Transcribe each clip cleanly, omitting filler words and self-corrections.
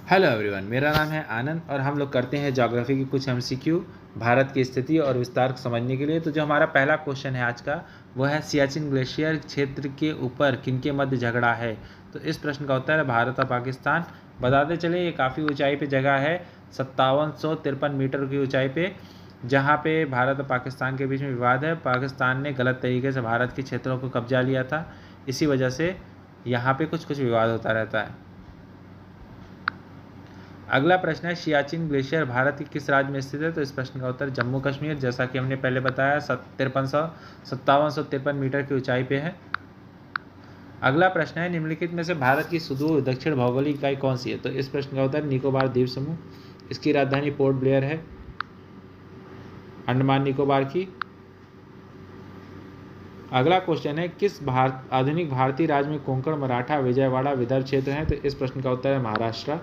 Hello everyone, मेरा नाम है आनंद और हम लोग करते हैं ज्योग्राफी की कुछ एमसीक्यू भारत की स्थिति और विस्तार को समझने के लिए। तो जो हमारा पहला क्वेश्चन है आज का, वो है सियाचिन ग्लेशियर क्षेत्र के ऊपर किनके मध्य झगड़ा है। तो इस प्रश्न का उत्तर है भारत और पाकिस्तान। बताते चले, ये काफ़ी ऊंचाई पे जगह है, 5753 मीटर की ऊंचाई पे, जहाँ पे भारत और पाकिस्तान के बीच में विवाद है। पाकिस्तान ने गलत तरीके से भारत के क्षेत्रों को कब्जा लिया था, इसी वजह से यहाँ पे कुछ विवाद होता रहता है। अगला प्रश्न है, सियाचिन ग्लेशियर भारत के किस राज्य में स्थित है। तो इस प्रश्न का उत्तर जम्मू कश्मीर, जैसा कि हमने पहले बताया, 5753 मीटर की ऊंचाई पे है। अगला प्रश्न है, निम्नलिखित में से भारत की सुदूर दक्षिण भौगोलिक इकाई कौन सी है। तो इस प्रश्न का उत्तर निकोबार द्वीप समूह, इसकी राजधानी पोर्ट ब्लेयर है, अंडमान निकोबार की। अगला क्वेश्चन है, किस आधुनिक भारतीय राज्य में कोंकण, मराठा, विजयवाड़ा, विदर्भ क्षेत्र हैं। तो इस प्रश्न का उत्तर है महाराष्ट्र।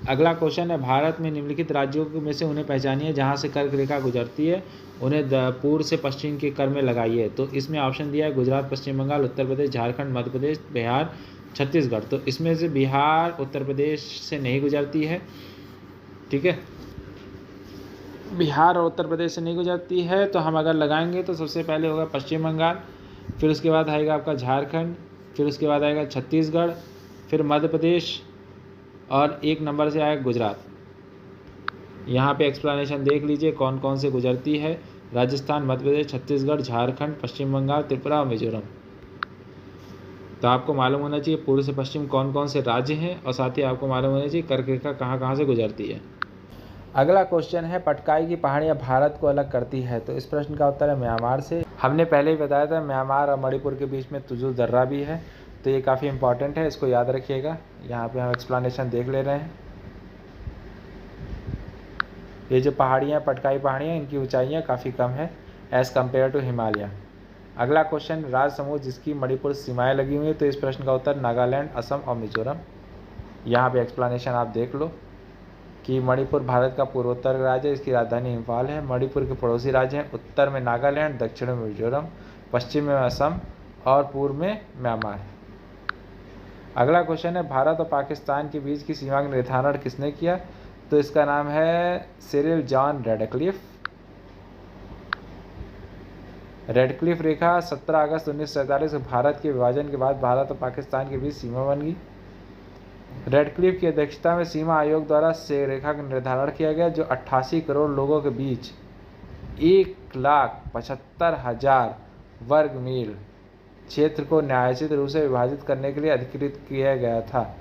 अगला क्वेश्चन है, भारत में निम्नलिखित राज्यों में से उन्हें पहचानिए जहां से कर्क रेखा गुजरती है, उन्हें पूर्व से पश्चिम के क्रम में लगाइए। तो इसमें ऑप्शन दिया है गुजरात, पश्चिम बंगाल, उत्तर प्रदेश, झारखंड, मध्य प्रदेश, बिहार, छत्तीसगढ़। तो इसमें से बिहार उत्तर प्रदेश से नहीं गुजरती है, ठीक है, बिहार और उत्तर प्रदेश से नहीं गुजरती है। तो हम अगर लगाएंगे तो सबसे पहले होगा पश्चिम बंगाल, फिर उसके बाद आएगा आपका झारखंड, फिर उसके बाद आएगा छत्तीसगढ़, फिर मध्य प्रदेश और एक नंबर से आएगा गुजरात। यहाँ पे एक्सप्लेनेशन देख लीजिए कौन कौन से गुजरती है। राजस्थान, मध्य प्रदेश, छत्तीसगढ़, झारखंड, पश्चिम बंगाल, त्रिपुरा और मिजोरम। तो आपको मालूम होना चाहिए पूर्व से पश्चिम कौन कौन से राज्य हैं, और साथ ही आपको मालूम होना चाहिए कर्क रेखा कहाँ कहाँ से गुजरती है। अगला क्वेश्चन है, पटकाई की पहाड़ियाँ भारत को अलग करती है। तो इस प्रश्न का उत्तर है म्यांमार से। हमने पहले ही बताया था म्यांमार और मणिपुर के बीच में तुजु दर्रा भी है, तो ये काफ़ी इंपॉर्टेंट है, इसको याद रखिएगा। यहाँ पे हम एक्सप्लेनेशन देख ले रहे हैं। ये जो पहाड़ियाँ, पटकाई पहाड़ियाँ, इनकी ऊंचाइयाँ काफ़ी कम है एज़ कम्पेयर टू हिमालय। अगला क्वेश्चन, राज्य समूह जिसकी मणिपुर सीमाएँ लगी हुई है। तो इस प्रश्न का उत्तर नागालैंड, असम और मिजोरम। यहाँ पे एक्सप्लेनेशन आप देख लो कि मणिपुर भारत का पूर्वोत्तर राज्य है, इसकी राजधानी इम्फाल है। मणिपुर के पड़ोसी राज्य हैं उत्तर में नागालैंड, दक्षिण में मिजोरम, पश्चिम में असम और पूर्व में म्यांमार। अगला क्वेश्चन है, भारत और पाकिस्तान के बीच की सीमा का निर्धारण किसने किया। तो इसका नाम है सिरिल जॉन रेडक्लिफ। रेडक्लिफ रेखा 17 अगस्त 1947 भारत के विभाजन के बाद भारत और पाकिस्तान के बीच सीमा बन गई। रेडक्लिफ की अध्यक्षता में सीमा आयोग द्वारा से रेखा का निर्धारण किया गया, जो 88 करोड़ लोगों के बीच 1,75,000 वर्ग मील क्षेत्र को न्यायोचित रूप से विभाजित करने के लिए अधिकृत किया गया था।